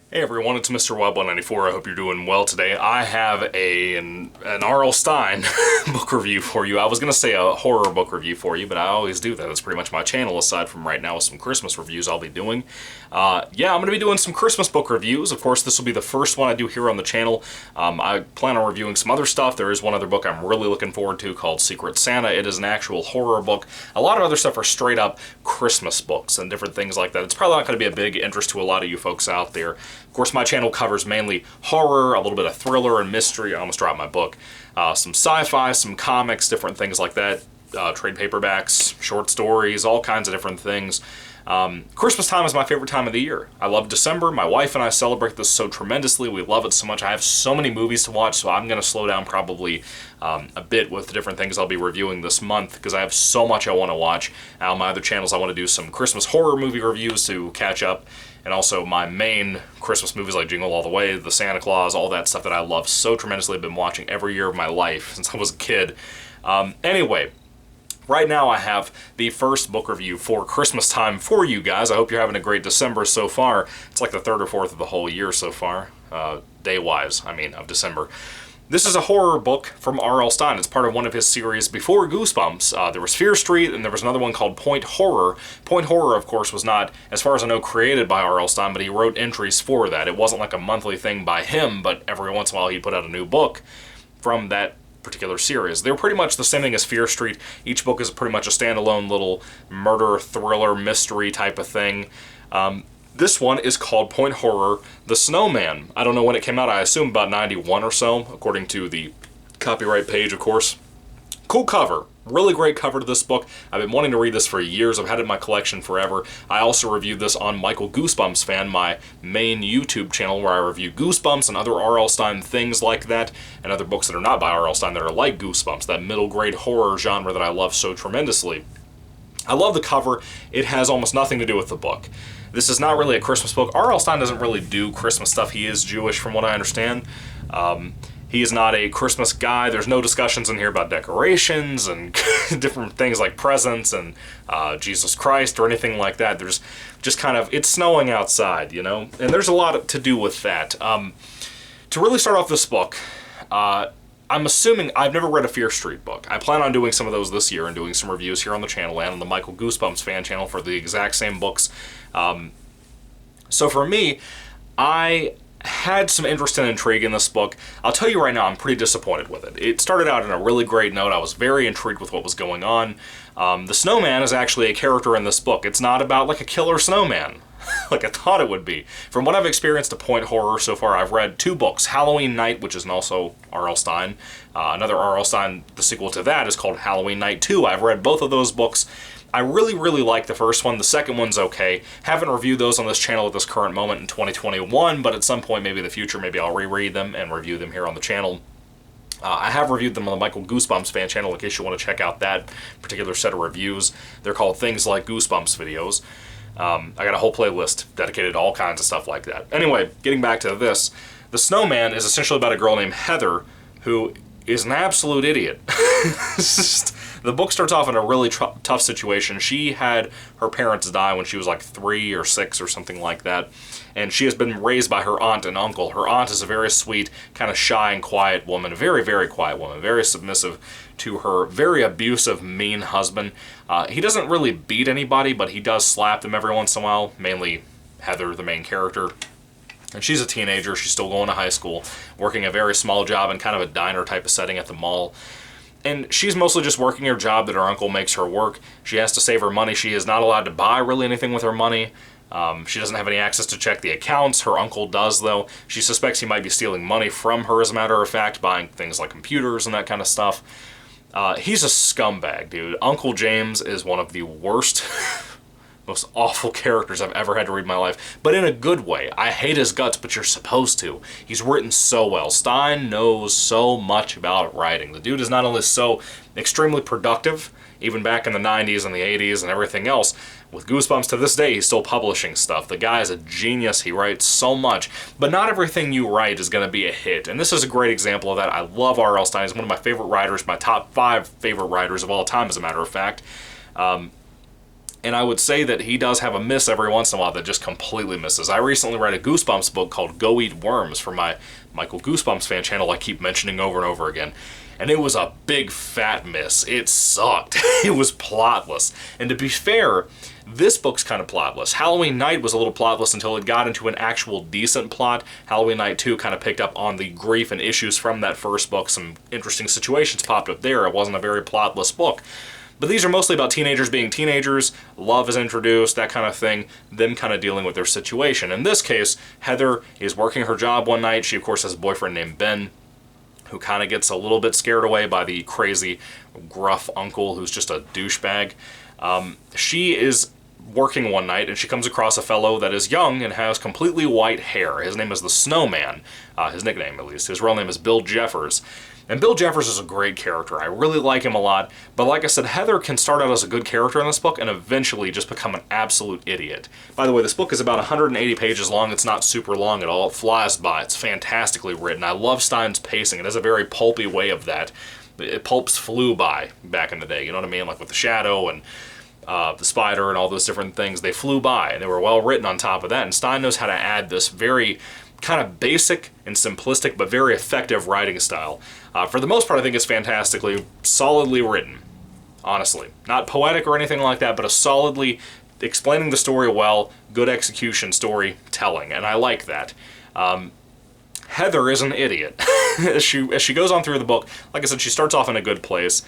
Hey everyone, it's Mr. Web194. I hope you're doing well today. I have an R.L. Stine book review for you. I was going to say a horror book review for you, but I always do that. That's pretty much my channel, aside from right now with some Christmas reviews I'll be doing. Yeah, I'm going to be doing some Christmas book reviews. Of course, this will be the first one I do here on the channel. I plan on reviewing some other stuff. There is one other book I'm really looking forward to called Secret Santa. It is an actual horror book. A lot of other stuff are straight up Christmas books and different things like that. It's probably not going to be a big interest to a lot of you folks out there. Of course, my channel covers mainly horror, a little bit of thriller and mystery. I almost dropped my book. Some sci-fi, some comics, different things like that. Trade paperbacks, short stories, all kinds of different things. Christmas time is my favorite time of the year. I love December. My wife and I celebrate this so tremendously. We love it so much. I have so many movies to watch, so I'm going to slow down probably a bit with the different things I'll be reviewing this month because I have so much I want to watch. On my other channels, I want to do some Christmas horror movie reviews to catch up, and also my main Christmas movies like Jingle All the Way, The Santa Claus, all that stuff that I love so tremendously. I've been watching every year of my life since I was a kid. Anyway, right now I have the first book review for Christmas time for you guys. I hope you're having a great December so far. It's like the third or fourth of the whole year so far, day-wise, of December. This is a horror book from R.L. Stine. It's part of one of his series before Goosebumps. There was Fear Street, and there was another one called Point Horror. Point Horror, of course, was not, as far as I know, created by R.L. Stine, but he wrote entries for that. It wasn't like a monthly thing by him, but every once in a while he'd put out a new book from that particular series. They're pretty much the same thing as Fear Street. Each book is pretty much a standalone little murder, thriller, mystery type of thing. This one is called Point Horror, The Snowman. I don't know when it came out. I assume about 91 or so, according to the copyright page, of course. Cool cover. Really great cover to this book. I've been wanting to read this for years. I've had it in my collection forever. I also reviewed this on Michael Goosebumps Fan, my main YouTube channel where I review Goosebumps and other R.L. Stine things like that, and other books that are not by R.L. Stine that are like Goosebumps, that middle grade horror genre that I love so tremendously. I love the cover. It has almost nothing to do with the book. This is not really a Christmas book. R.L. Stine doesn't really do Christmas stuff. He is Jewish from what I understand. He is not a Christmas guy. There's no discussions in here about decorations and different things like presents and Jesus Christ or anything like that. There's just kind of, it's snowing outside, you know? And there's a lot to do with that. To really start off this book, I'm assuming, I've never read a Fear Street book. I plan on doing some of those this year and doing some reviews here on the channel and on the Michael Goosebumps Fan channel for the exact same books. So for me, I had some interest and intrigue in this book. I'll tell you right now, I'm pretty disappointed with it. It started out in a really great note. I was very intrigued with what was going on. The snowman is actually a character in this book. It's not about like a killer snowman like I thought it would be. From what I've experienced of Point Horror so far, I've read two books. Halloween Night, which is also R.L. Stine. Another R.L. Stine, the sequel to that, is called Halloween Night 2. I've read both of those books. I really, really like the first one. The second one's okay. Haven't reviewed those on this channel at this current moment in 2021, but at some point, maybe in the future, maybe I'll reread them and review them here on the channel. I have reviewed them on the Michael Goosebumps Fan channel in case you want to check out that particular set of reviews. They're called Things Like Goosebumps videos. I got a whole playlist dedicated to all kinds of stuff like that. Anyway, getting back to this, The Snowman is essentially about a girl named Heather who is an absolute idiot. The book starts off in a really tough situation. She had her parents die when she was like 3 or 6 or something like that, and she has been raised by her aunt and uncle. Her aunt is a very sweet, kind of shy and quiet woman, a very, very quiet woman, very submissive to her very abusive, mean husband. He doesn't really beat anybody, but he does slap them every once in a while, mainly Heather, the main character. And she's a teenager, she's still going to high school, working a very small job in kind of a diner type of setting at the mall. And she's mostly just working her job that her uncle makes her work. She has to save her money. She is not allowed to buy really anything with her money. She doesn't have any access to check the accounts. Her uncle does, though. She suspects he might be stealing money from her, as a matter of fact, buying things like computers and that kind of stuff. He's a scumbag, dude. Uncle James is one of the worst, most awful characters I've ever had to read in my life, but in a good way. I hate his guts, but you're supposed to. He's written so well. Stine knows so much about writing. The dude is not only so extremely productive, even back in the 90s and the 80s and everything else, with Goosebumps to this day, he's still publishing stuff. The guy is a genius. He writes so much, but not everything you write is going to be a hit, and this is a great example of that. I love R.L. Stine. He's one of my favorite writers, my top 5 favorite writers of all time, as a matter of fact. And I would say that he does have a miss every once in a while that just completely misses. I recently read a Goosebumps book called Go Eat Worms for my Michael Goosebumps fan channel I keep mentioning over and over again. And it was a big fat miss. It sucked. It was plotless. And to be fair, this book's kind of plotless. Halloween Night was a little plotless until it got into an actual decent plot. Halloween Night 2 kind of picked up on the grief and issues from that first book. Some interesting situations popped up there. It wasn't a very plotless book. But these are mostly about teenagers being teenagers, love is introduced, that kind of thing, them kind of dealing with their situation. In this case, Heather is working her job one night. She, of course, has a boyfriend named Ben, who kind of gets a little bit scared away by the crazy, gruff uncle who's just a douchebag. She is working one night, and she comes across a fellow that is young and has completely white hair. His name is the Snowman, his nickname at least. His real name is Bill Jeffers. And Bill Jeffers is a great character. I really like him a lot. But like I said, Heather can start out as a good character in this book and eventually just become an absolute idiot. By the way, this book is about 180 pages long. It's not super long at all. It flies by. It's fantastically written. I love Stein's pacing. It has a very pulpy way of that. Pulps flew by back in the day. You know what I mean? Like with the Shadow and the Spider and all those different things. They flew by, and they were well written on top of that. And Stein knows how to add this very kind of basic and simplistic but very effective writing style. For the most part, I think it's fantastically, solidly written, honestly. Not poetic or anything like that, but a solidly explaining the story well, good execution storytelling, and I like that. Heather is an idiot. as she goes on through the book, like I said, she starts off in a good place.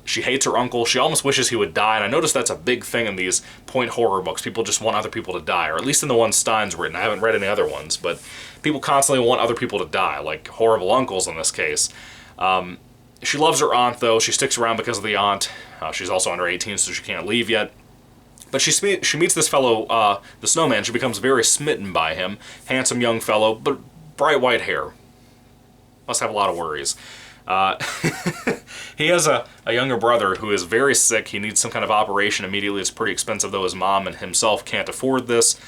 She hates her uncle. She almost wishes he would die, and I noticed that's a big thing in these point horror books. People just want other people to die, or at least in the ones Stein's written. I haven't read any other ones, but people constantly want other people to die, like horrible uncles in this case. She loves her aunt, though. She sticks around because of the aunt. She's also under 18, so she can't leave yet. But she meets this fellow, the Snowman. She becomes very smitten by him. Handsome young fellow, but bright white hair. Must have a lot of worries. He has a younger brother who is very sick. He needs some kind of operation immediately. It's pretty expensive, though his mom and himself can't afford this.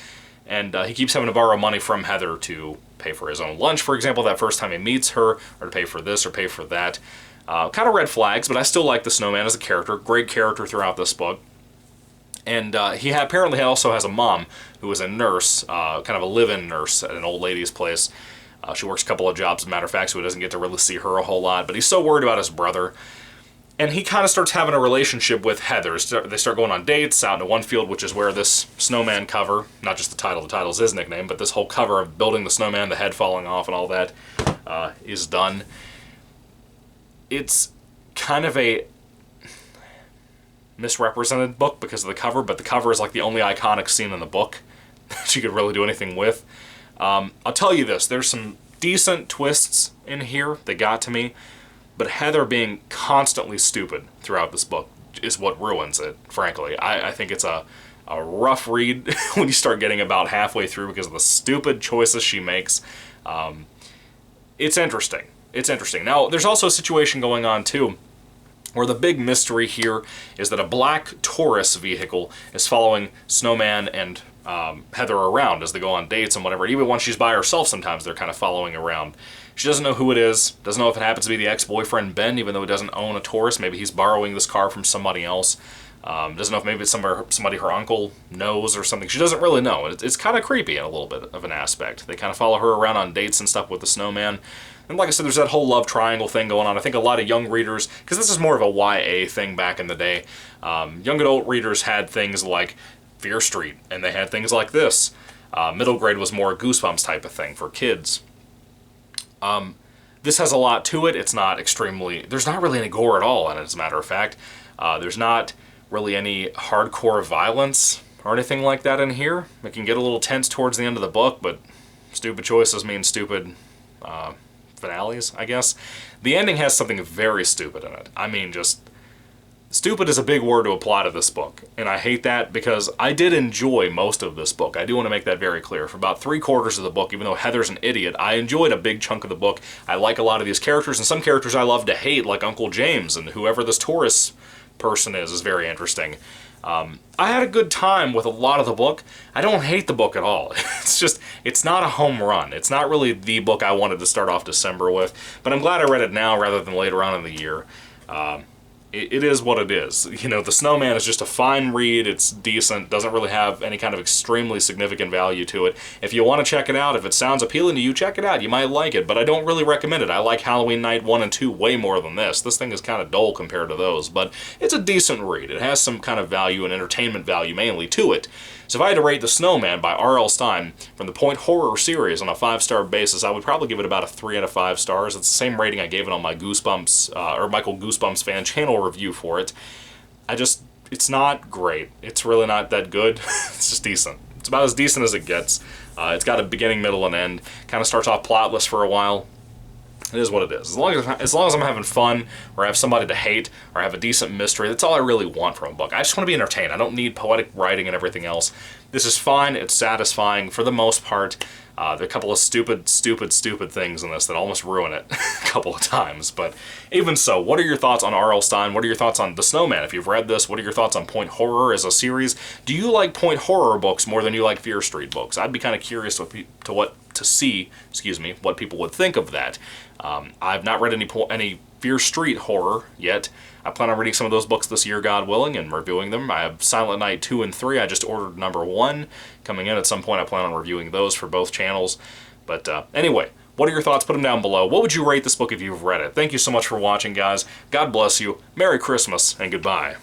And he keeps having to borrow money from Heather to pay for his own lunch, for example, that first time he meets her, or to pay for this or pay for that. Kind of red flags, but I still like the Snowman as a character. Great character throughout this book. And he apparently also has a mom who is a nurse, kind of a live-in nurse at an old lady's place. She works a couple of jobs, as a matter of fact, so he doesn't get to really see her a whole lot. But he's so worried about his brother. And he kind of starts having a relationship with Heather. They start going on dates out in one field, which is where this Snowman cover, not just the title's his nickname, but this whole cover of building the snowman, the head falling off and all that, is done. It's kind of a misrepresented book because of the cover, but the cover is like the only iconic scene in the book that you could really do anything with. I'll tell you this, there's some decent twists in here that got to me, but Heather being constantly stupid throughout this book is what ruins it, frankly. I think it's a rough read when you start getting about halfway through because of the stupid choices she makes. It's interesting. It's interesting. Now, there's also a situation going on, too, where the big mystery here is that a black Taurus vehicle is following Snowman and Heather around as they go on dates and whatever. Even when she's by herself, sometimes they're kind of following around. She doesn't know who it is, doesn't know if it happens to be the ex-boyfriend Ben, even though he doesn't own a Taurus. Maybe he's borrowing this car from somebody else. Doesn't know if maybe it's somebody her uncle knows or something. She doesn't really know. It's kind of creepy in a little bit of an aspect. They kind of follow her around on dates and stuff with the Snowman. And like I said, there's that whole love triangle thing going on. I think a lot of young readers, because this is more of a YA thing back in the day, young adult readers had things like Fear Street, and they had things like this. Middle grade was more a Goosebumps type of thing for kids. This has a lot to it. It's not extremely... There's not really any gore at all in it, as a matter of fact. There's not really any hardcore violence or anything like that in here. It can get a little tense towards the end of the book, but stupid choices mean stupid finales, I guess. The ending has something very stupid in it. I mean, just... Stupid is a big word to apply to this book, and I hate that because I did enjoy most of this book. I do want to make that very clear. For about 3/4 of the book, even though Heather's an idiot, I enjoyed a big chunk of the book. I like a lot of these characters, and some characters I love to hate, like Uncle James, and whoever this Taurus person is very interesting. I had a good time with a lot of the book. I don't hate the book at all. It's just, it's not a home run. It's not really the book I wanted to start off December with, but I'm glad I read it now rather than later on in the year. it is what it is. You know, The Snowman is just a fine read. It's decent, doesn't really have any kind of extremely significant value to it. If you want to check it out, if it sounds appealing to you, check it out. You might like it, but I don't really recommend it. I like Halloween Night 1 and 2 way more than this. This thing is kind of dull compared to those, but it's a decent read. It has some kind of value and entertainment value mainly to it. So if I had to rate The Snowman by R.L. Stine from the Point Horror series on a 5-star basis, I would probably give it about a 3 out of 5 stars. It's the same rating I gave it on my Goosebumps, or Michael Goosebumps fan channel review for it. It's not great. It's really not that good. It's just decent. It's about as decent as it gets. It's got a beginning, middle, and end. Kind of starts off plotless for a while. It is what it is. As long as I'm having fun, or I have somebody to hate, or I have a decent mystery, that's all I really want from a book. I just want to be entertained. I don't need poetic writing and everything else. This is fine. It's satisfying for the most part. There are a couple of stupid things in this that almost ruin it a couple of times. But even so, what are your thoughts on R.L. Stine? What are your thoughts on The Snowman? If you've read this, what are your thoughts on Point Horror as a series? Do you like Point Horror books more than you like Fear Street books? I'd be kind of curious to see what people would think of that. I've not read any Fear Street horror yet. I plan on reading some of those books this year, God willing, and reviewing them. I have Silent Night 2 and 3. I just ordered number 1 coming in at some point. I plan on reviewing those for both channels. But anyway, what are your thoughts? Put them down below. What would you rate this book if you've read it? Thank you so much for watching, guys. God bless you. Merry Christmas, and goodbye.